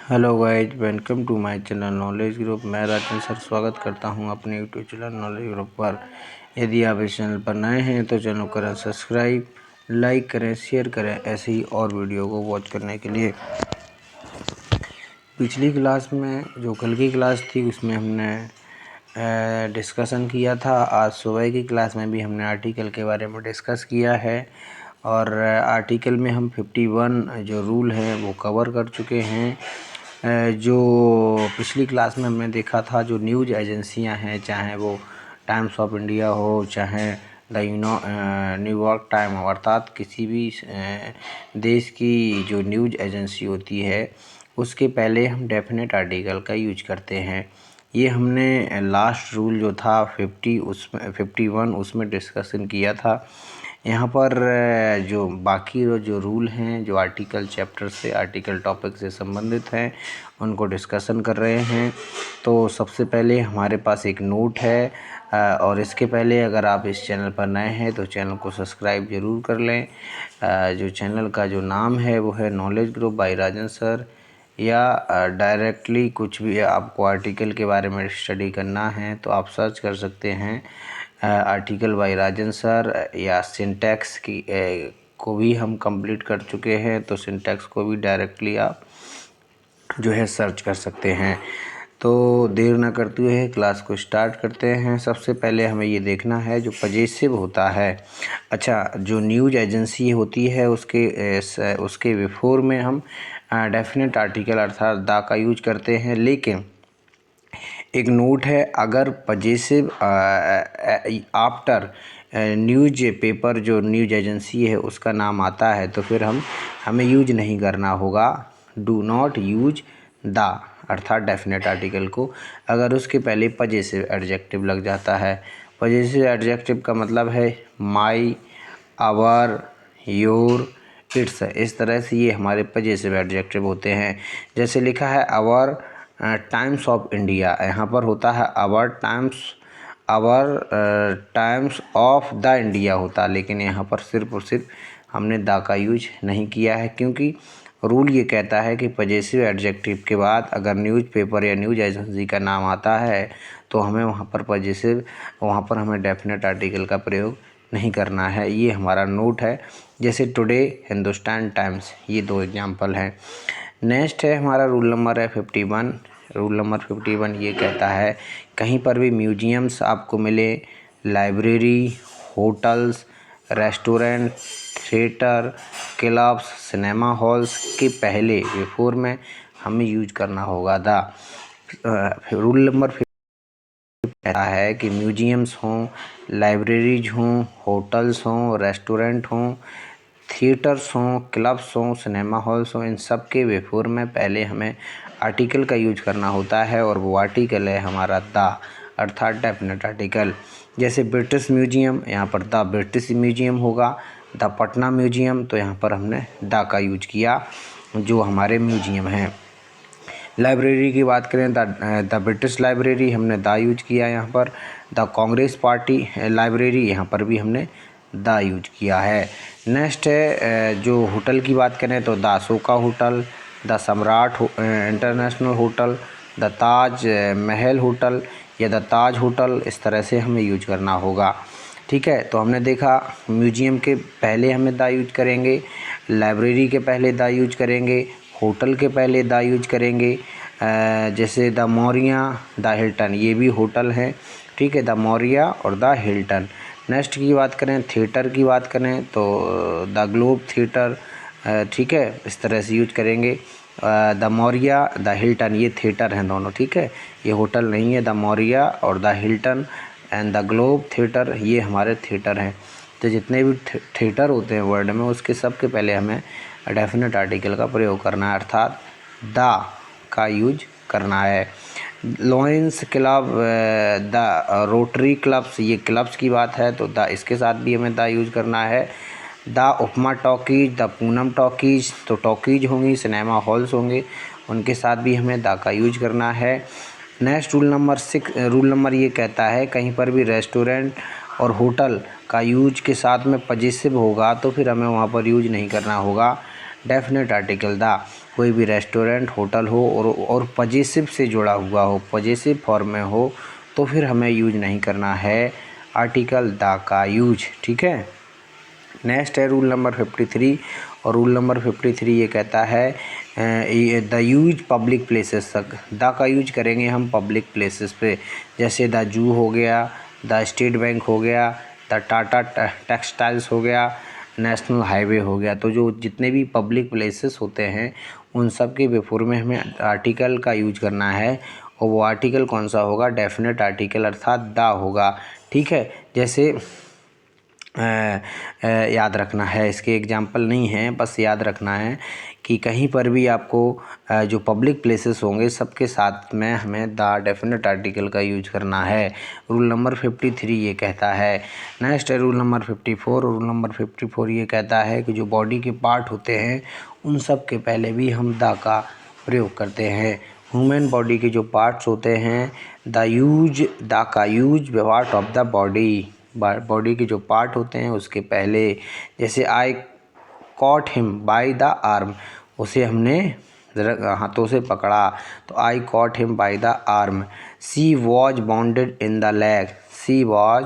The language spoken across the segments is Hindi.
Hello guys, welcome to my channel knowledge group. मैं राजन सर स्वागत करता हूं अपने यूट्यूब चैनल नॉलेज ग्रुप पर। यदि आप इस चैनल पर नए हैं तो चैनल को करें सब्सक्राइब, लाइक करें, शेयर करें ऐसे ही और वीडियो को वॉच करने के लिए। पिछली क्लास में जो कल की क्लास थी उसमें हमने डिस्कशन किया था। आज सुबह की क्लास में भी हमने आर्टिकल के बारे में डिस्कस किया है और आर्टिकल में हम 51 जो रूल हैं वो कवर कर चुके हैं। जो पिछली क्लास में हमने देखा था, जो न्यूज़ एजेंसियां हैं, चाहे वो टाइम्स ऑफ इंडिया हो, चाहे द न्यूयॉर्क टाइम, अर्थात किसी भी देश की जो न्यूज़ एजेंसी होती है उसके पहले हम डेफिनेट आर्टिकल का यूज करते हैं। ये हमने लास्ट रूल जो था 51 उसमें डिस्कशन किया था। यहाँ पर जो बाकी जो रूल हैं, जो आर्टिकल चैप्टर से, आर्टिकल टॉपिक से संबंधित हैं, उनको डिस्कशन कर रहे हैं। तो सबसे पहले हमारे पास एक नोट है और इसके पहले अगर आप इस चैनल पर नए हैं तो चैनल को सब्सक्राइब ज़रूर कर लें। जो चैनल का जो नाम है वो है knowledge group by Rajan sir, या डायरेक्टली कुछ भी आपको आर्टिकल के बारे में स्टडी करना है तो आप सर्च कर सकते हैं आर्टिकल बाय राजन सर, या सिंटैक्स की को भी हम कंप्लीट कर चुके हैं तो सिंटैक्स को भी डायरेक्टली आप जो है सर्च कर सकते हैं। तो देर ना करते हुए क्लास को स्टार्ट करते हैं। सबसे पहले हमें ये देखना है जो पजेसिव होता है। अच्छा, जो न्यूज़ एजेंसी होती है उसके बिफोर में हम डेफिनेट आर्टिकल अर्थात द का यूज करते हैं, लेकिन एक नोट है, अगर पजेसिव आफ्टर न्यूज पेपर जो न्यूज एजेंसी है उसका नाम आता है तो फिर हमें यूज नहीं करना होगा। डू नॉट यूज द अर्थात डेफिनेट आर्टिकल को, अगर उसके पहले पजेसिव एडजेक्टिव लग जाता है। पजेसिव एडजेक्टिव का मतलब है माई, आवर, योर, इट्स। इस तरह से ये हमारे पजेसिव एडजेक्टिव होते हैं। जैसे लिखा है आवर टाइम्स ऑफ इंडिया, यहाँ पर होता है our Times of the India होता, लेकिन यहाँ पर सिर्फ और सिर्फ हमने द का यूज नहीं किया है, क्योंकि रूल ये कहता है कि पजेसिव एडजेक्टिव के बाद अगर न्यूज़पेपर या न्यूज़ एजेंसी का नाम आता है तो हमें वहाँ पर हमें डेफिनेट आर्टिकल का प्रयोग नहीं करना है। ये हमारा नोट है। जैसे टुडे, हिंदुस्तान टाइम्स, ये दो एग्जाम्पल हैं। नेक्स्ट है हमारा रूल नंबर है 51। रूल नंबर 51 ये कहता है कहीं पर भी म्यूजियम्स आपको मिले, library, hotels, restaurant, theatre, clubs, cinema halls के पहले बिफोर में हमें यूज करना होगा द। रूल नंबर कहता है कि म्यूजियम्स हों, लाइब्रेरीज हों, होटल्स हों, रेस्टोरेंट हों, थिएटर्स हों, क्लब्स हों, सिनेमा हॉल्स हों, इन सब के बिफोर में पहले हमें आर्टिकल का यूज करना होता है और वो आर्टिकल है हमारा द अर्थात डेफिनेट आर्टिकल। जैसे ब्रिटिश म्यूजियम, यहाँ पर द ब्रिटिश म्यूजियम होगा। द पटना म्यूजियम, तो यहाँ पर हमने द का यूज किया जो हमारे म्यूजियम हैं। लाइब्रेरी की बात करें, द ब्रिटिश लाइब्रेरी, हमने द यूज किया यहाँ पर। द कांग्रेस पार्टी लाइब्रेरी, यहाँ पर भी हमने द यूज किया है। नेक्स्ट है जो होटल की बात करें तो द अशोका होटल, द सम्राट international hotel, the Taj Mahal hotel या द ताज होटल, इस तरह से हमें यूज करना होगा। ठीक है, तो हमने देखा म्यूजियम के पहले हमें द यूज करेंगे, लाइब्रेरी के पहले द यूज करेंगे, होटल के पहले द यूज करेंगे। जैसे द मौर्या, द हिल्टन, ये भी होटल हैं। ठीक है, द मौर्या और द हिल्टन। नेक्स्ट की बात करें, थिएटर की बात करें तो द ग्लोब थिएटर। ठीक है, इस तरह से यूज करेंगे। द मौर्या, द हिल्टन, ये थिएटर हैं दोनों। ठीक है, ये होटल नहीं है। द मौर्या और the Hilton and the globe theatre, ये हमारे थिएटर हैं। तो जितने भी थिएटर होते हैं वर्ल्ड में, उसके सब के पहले हमें डेफिनेट आर्टिकल का प्रयोग करना है अर्थात द का यूज करना है। Lions club, the rotary clubs, ये क्लब्स की बात है तो द इसके साथ भी हमें द यूज करना है। The upma talkies, the Poonam talkies, तो टॉकीज होंगी, सिनेमा हॉल्स होंगे, उनके साथ भी हमें द का यूज करना है। Next rule number 6, rule number ये कहता है कहीं पर भी रेस्टोरेंट और होटल का यूज के साथ में पजेसिव होगा तो फिर हमें वहाँ पर यूज नहीं करना होगा। डेफिनेट आर्टिकल द, कोई भी रेस्टोरेंट होटल हो और पजेसिव से जुड़ा हुआ हो, पजेसिव फॉर्म में हो, तो फिर हमें यूज नहीं करना है आर्टिकल द का यूज। ठीक है। नेक्स्ट है रूल नंबर 53, और रूल नंबर 53 ये कहता है द यूज पब्लिक प्लेसेस तक, द का यूज करेंगे हम पब्लिक प्लेसेस पे, जैसे द जू हो गया, द स्टेट बैंक हो गया, द टाटा टेक्सटाइल्स हो गया, नेशनल हाईवे हो गया। तो जो जितने भी पब्लिक प्लेसेस होते हैं उन सब के बिफोर में हमें आर्टिकल का यूज करना है, और वो आर्टिकल कौन सा होगा, डेफिनेट आर्टिकल अर्थात द होगा। ठीक है। जैसे याद रखना है, इसके एग्जाम्पल नहीं है, बस याद रखना है कि कहीं पर भी आपको जो पब्लिक प्लेसेस होंगे सबके साथ में हमें द डेफिनेट आर्टिकल का यूज करना है। रूल नंबर 53 ये कहता है। नेक्स्ट है रूल नंबर 54, रूल नंबर 54 ये कहता है कि जो बॉडी के पार्ट होते हैं उन सब के पहले भी हम द का प्रयोग करते हैं। ह्यूमन बॉडी के जो पार्ट्स होते हैं, द का use part of the body के जो पार्ट होते हैं उसके पहले, जैसे आई cot him by the arm, उसे हमने हाथों से पकड़ा, तो आई cot him by the arm. She was bounded in the leg, she was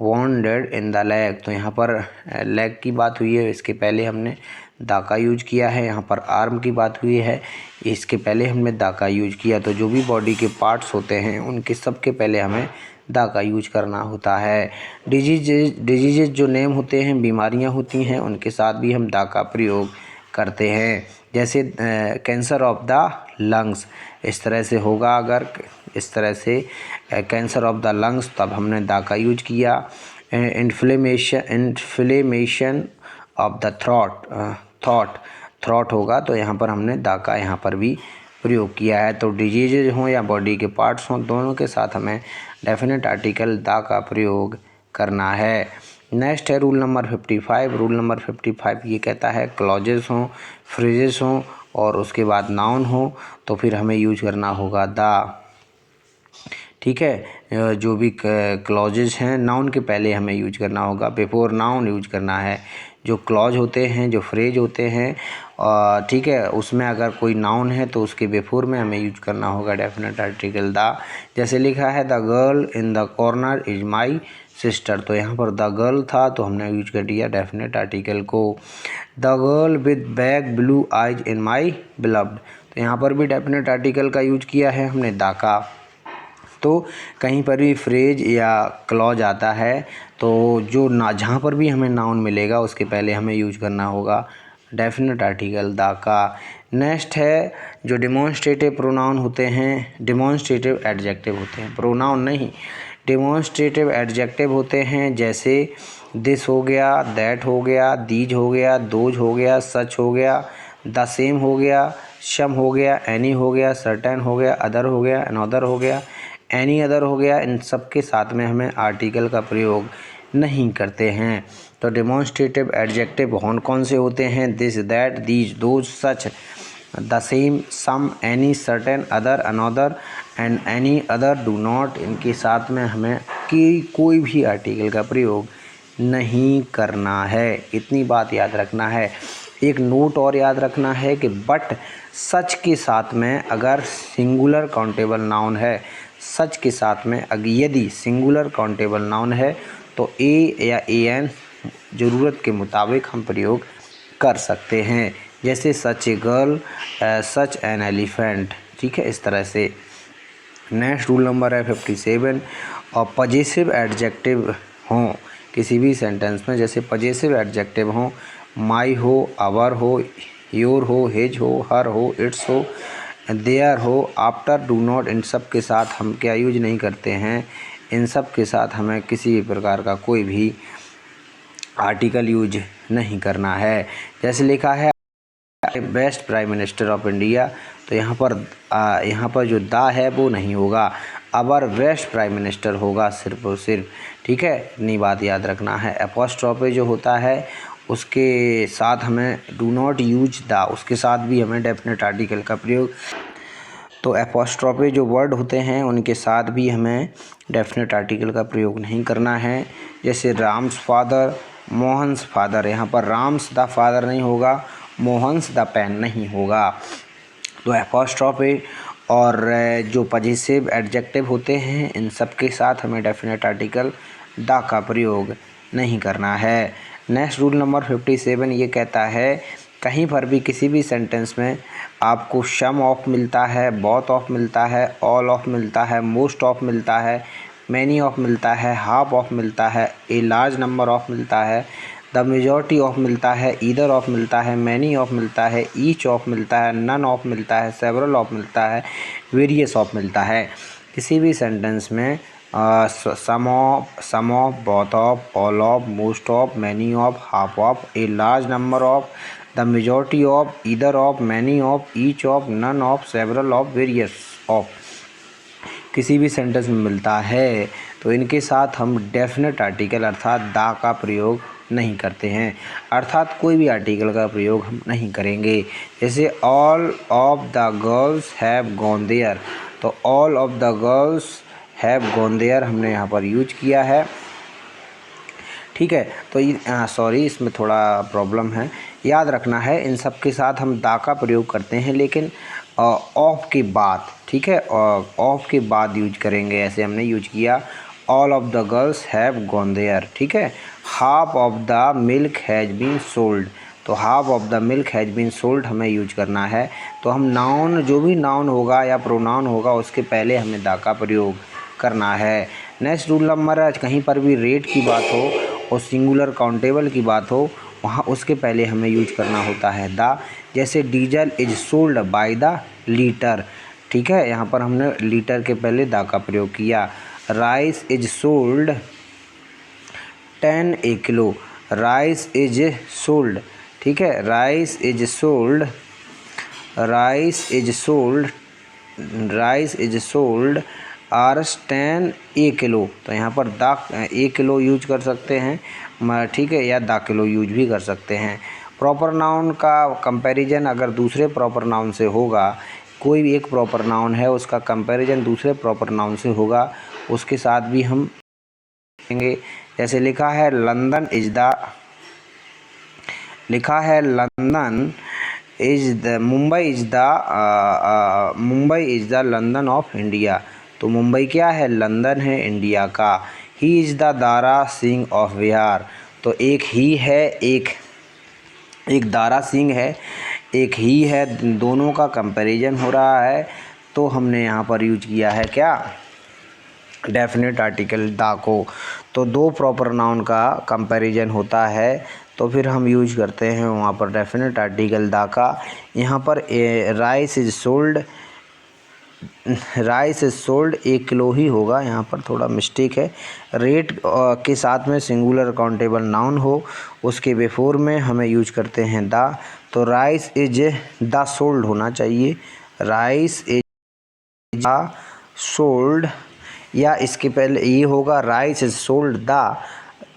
bounded in the leg, तो यहाँ पर लेग की बात हुई है, इसके पहले हमने द का यूज किया है। यहाँ पर आर्म की बात हुई है, इसके पहले हमने द का यूज किया। तो जो भी बॉडी के पार्ट्स होते हैं उनके सबके पहले हमें द का यूज करना होता है। डिजीजेज जो नेम होते हैं, बीमारियां होती हैं, उनके साथ भी हम द का प्रयोग करते हैं। जैसे कैंसर ऑफ द लंग्स, इस तरह से होगा, अगर इस तरह से कैंसर ऑफ द लंग्स, तब हमने द का यूज किया। इन्फ्लेमेशन ऑफ द थ्रॉट होगा, तो यहाँ पर हमने द का यहाँ पर भी प्रयोग किया है। तो डिजीजेज हों या बॉडी के पार्ट्स हों, दोनों के साथ हमें डेफिनेट आर्टिकल द का प्रयोग करना है। नेक्स्ट है रूल नंबर 55, रूल नंबर 55 ये कहता है क्लॉजेस हों, फ्रेजेस हों और उसके बाद नाउन हो, तो फिर हमें यूज करना होगा द। ठीक है। जो भी क्लॉजेज हैं, नाउन के पहले हमें यूज करना होगा, बिफोर नाउन यूज करना है। जो क्लॉज होते हैं, जो फ्रेज होते हैं, ठीक है, उसमें अगर कोई नाउन है तो उसके बिफोर में हमें यूज करना होगा डेफिनेट आर्टिकल द। जैसे लिखा है the girl in the corner is my sister, तो यहाँ पर द गर्ल था तो हमने यूज कर दिया डेफिनेट आर्टिकल को। The girl with bag blue eyes in my beloved, तो यहाँ पर भी डेफिनेट आर्टिकल का यूज किया है हमने द का। तो कहीं पर भी फ्रेज या क्लॉज आता है तो जो ना जहाँ पर भी हमें नाउन मिलेगा उसके पहले हमें यूज करना होगा डेफिनेट आर्टिकल द का। नेक्स्ट है जो डिमॉन्स्ट्रेटिव प्रोनाउन होते हैं, डिमॉन्स्ट्रेटिव एडजेक्टिव होते हैं, प्रोनाउन नहीं, डिमॉन्स्ट्रेटिव एडजेक्टिव होते हैं। जैसे दिस हो गया, दैट हो गया, दीज हो गया, दोज हो गया, सच हो गया, द सेम हो गया, सम हो गया, एनी हो गया, सर्टेन हो गया, अदर हो गया, अनदर हो गया, एनी अदर हो गया। इन सब के साथ में हमें आर्टिकल का प्रयोग नहीं करते हैं। तो डिमॉन्स्ट्रेटिव एडजेक्टिव कौन से होते हैं, this, that, these, those, such, the same, some, any, certain, other, another and any other, do not, इनके साथ में हमें कोई भी आर्टिकल का प्रयोग नहीं करना है। इतनी बात याद रखना है। एक नोट और याद रखना है कि बट सच के साथ में अगर सिंगुलर काउंटेबल नाउन है, सच के साथ में यदि सिंगुलर काउंटेबल नाउन है तो ए या एन ज़रूरत के मुताबिक हम प्रयोग कर सकते हैं। जैसे such a girl, such an elephant. ठीक है, इस तरह से। नेक्स्ट रूल नंबर है 57, और पजेसिव एडजेक्टिव हों किसी भी सेंटेंस में, जैसे पजेसिव एडजेक्टिव हों, माई हो, आवर हो, योर हो, हिज हो, हर हो, इट्स हो, देयर हो, आफ्टर, डू नॉट, इन सब के साथ हम क्या यूज नहीं करते हैं, इन सब के साथ हमें किसी भी प्रकार का कोई भी आर्टिकल यूज नहीं करना है। जैसे लिखा है best prime minister of India, तो यहाँ पर जो द है वो नहीं होगा, अवर बेस्ट प्राइम मिनिस्टर होगा सिर्फ और सिर्फ। ठीक है, इतनी बात याद रखना है। एपोस्ट्रोफे जो होता है उसके साथ हमें डू नॉट यूज द, उसके साथ भी हमें डेफिनेट आर्टिकल का प्रयोग, तो एपोस्ट्रोफे जो वर्ड होते हैं उनके साथ भी हमें डेफिनेट आर्टिकल का प्रयोग नहीं करना है। जैसे राम्स फादर, मोहन्स फादर, यहाँ पर राम्स द फादर नहीं होगा मोहन्स द पेन नहीं होगा। तो अपॉस्ट्रोफी और जो पजेसिव एडजेक्टिव होते हैं इन सब के साथ हमें डेफिनेट आर्टिकल द का प्रयोग नहीं करना है। नेक्स्ट रूल नंबर 57 ये कहता है कहीं पर भी किसी भी सेंटेंस में आपको सम ऑफ मिलता है, बोथ ऑफ मिलता है, ऑल ऑफ मिलता है, मोस्ट ऑफ मिलता है, मैनी ऑफ मिलता है, हाफ ऑफ मिलता है, ए लार्ज नंबर ऑफ मिलता है, द मेजॉरिटी ऑफ मिलता है, ईदर ऑफ मिलता है, मैनी ऑफ मिलता है, ईच ऑफ मिलता है, नन ऑफ मिलता है, सेवरल ऑफ मिलता है, वेरियस ऑफ मिलता है। किसी भी सेंटेंस में some of, both of, all of, most of, many of, half of, a large number of, the majority of, either of, many of, each of, none of, several of, various of किसी भी सेंटेंस में मिलता है तो इनके साथ हम डेफिनेट आर्टिकल अर्थात द का प्रयोग नहीं करते हैं, अर्थात कोई भी आर्टिकल का प्रयोग हम नहीं करेंगे। जैसे all of the girls have gone there, तो all of the girls have gone there हमने यहाँ पर यूज किया है। ठीक है, तो सॉरी इसमें थोड़ा प्रॉब्लम है, याद रखना है इन सब के साथ हम द का प्रयोग करते हैं लेकिन ऑफ के बाद। ठीक है, ऑफ के बाद यूज करेंगे, ऐसे हमने यूज किया all of the girls have gone there. ठीक है, half of the milk has been sold, तो half of the milk has been sold हमें यूज करना है। तो हम नाउन, जो भी नाउन होगा या प्रोनाउन होगा उसके पहले हमें द का प्रयोग करना है। नेक्स्ट रूल नंबर है कहीं पर भी रेट की बात हो और सिंगुलर काउंटेबल की बात हो वहाँ उसके पहले हमें यूज करना होता है द। जैसे diesel is sold by the litre. ठीक है, यहाँ पर हमने लीटर के पहले द का प्रयोग किया। Rice is sold 10 a kilo, rice is sold. ठीक है, rice is sold, rice is sold, rice is sold आर्स 10 ए किलो, तो यहाँ पर द ए किलो यूज कर सकते हैं। ठीक है, या द किलो यूज भी कर सकते हैं। प्रॉपर नाउन का कंपैरिजन अगर दूसरे प्रॉपर नाउन से होगा, कोई भी एक प्रॉपर नाउन है उसका कंपैरिजन दूसरे प्रॉपर नाउन से होगा, उसके साथ भी हम देंगे। जैसे लिखा है लंदन इज द, लिखा है London is the, Mumbai is the, Mumbai is the London of India, तो मुंबई क्या है, लंदन है इंडिया का। He is the Dara Singh of Bihar, तो एक ही है, एक दारा सिंह है, एक ही है, दोनों का कंपैरिजन हो रहा है, तो हमने यहाँ पर यूज किया है क्या, डेफिनेट आर्टिकल द को। तो दो प्रॉपर नाउन का कंपैरिजन होता है तो फिर हम यूज करते हैं वहाँ पर डेफिनेट आर्टिकल द का। यहाँ पर rice is sold, rice is sold 1 kilo ही होगा, यहाँ पर थोड़ा मिस्टेक है। रेट के साथ में सिंगुलर काउंटेबल नाउन हो उसके बिफोर में हमें यूज करते हैं द, तो राइस इज द सोल्ड होना चाहिए, राइस इज द सोल्ड, या इसके पहले ये होगा राइस इज सोल्ड द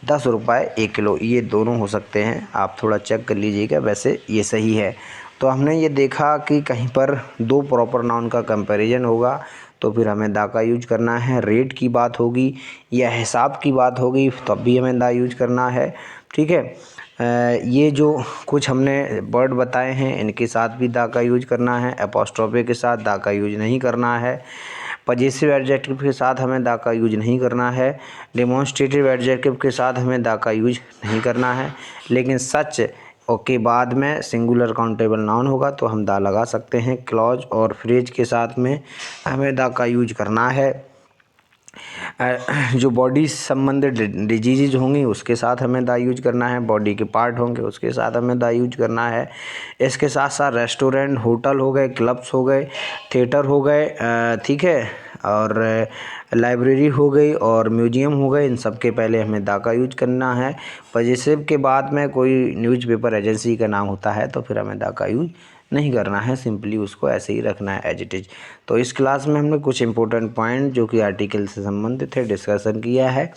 10 रुपये 1 किलो, ये दोनों हो सकते हैं, आप थोड़ा चेक कर लीजिएगा, वैसे ये सही है। तो हमने ये देखा कि कहीं पर दो प्रॉपर नाउन का कंपैरिजन होगा तो फिर हमें द का यूज करना है। रेट की बात होगी या हिसाब की बात होगी तब भी हमें द यूज करना है। ठीक है, ये जो कुछ हमने वर्ड बताए हैं इनके साथ भी द का यूज करना है, अपॉस्ट्रोफी के साथ द का यूज नहीं करना है, पजेसिव एडजेक्टिव के साथ हमें द का यूज नहीं करना है, डेमोन्स्ट्रेटिव एडजेक्टिव के साथ हमें द का यूज नहीं करना है, लेकिन सच के बाद में सिंगुलर काउंटेबल नाउन होगा तो हम द लगा सकते हैं। क्लॉज और फ्रेज के साथ में हमें द का यूज करना है। जो बॉडी संबंधित डिजीज़ होंगी उसके साथ हमें द यूज करना है, बॉडी के पार्ट होंगे उसके साथ हमें द यूज करना है। इसके साथ साथ रेस्टोरेंट, होटल हो गए, क्लब्स हो गए, थिएटर हो गए, ठीक है, और लाइब्रेरी हो गई और म्यूजियम हो गए, इन सब के पहले हमें द का यूज करना है। पजेसिव के बाद में कोई न्यूज़पेपर एजेंसी का नाम होता है तो फिर हमें द का यूज नहीं करना है, सिंपली उसको ऐसे ही रखना है एज इट इज़। तो इस क्लास में हमने कुछ इंपॉर्टेंट पॉइंट जो कि आर्टिकल से संबंधित है डिस्कशन किया है।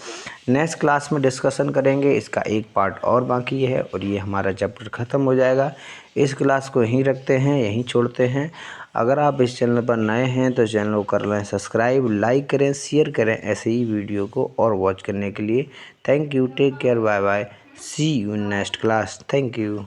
नेक्स्ट क्लास में डिस्कशन करेंगे, इसका एक पार्ट और बाकी है और ये हमारा चैप्टर ख़त्म हो जाएगा। इस क्लास को यहीं रखते हैं, यहीं छोड़ते हैं। अगर आप इस चैनल पर नए हैं तो चैनल को कर लें सब्सक्राइब, लाइक करें, शेयर करें ऐसे ही वीडियो को और वॉच करने के लिए। Thank you, take care, bye bye, see you in next class, thank you.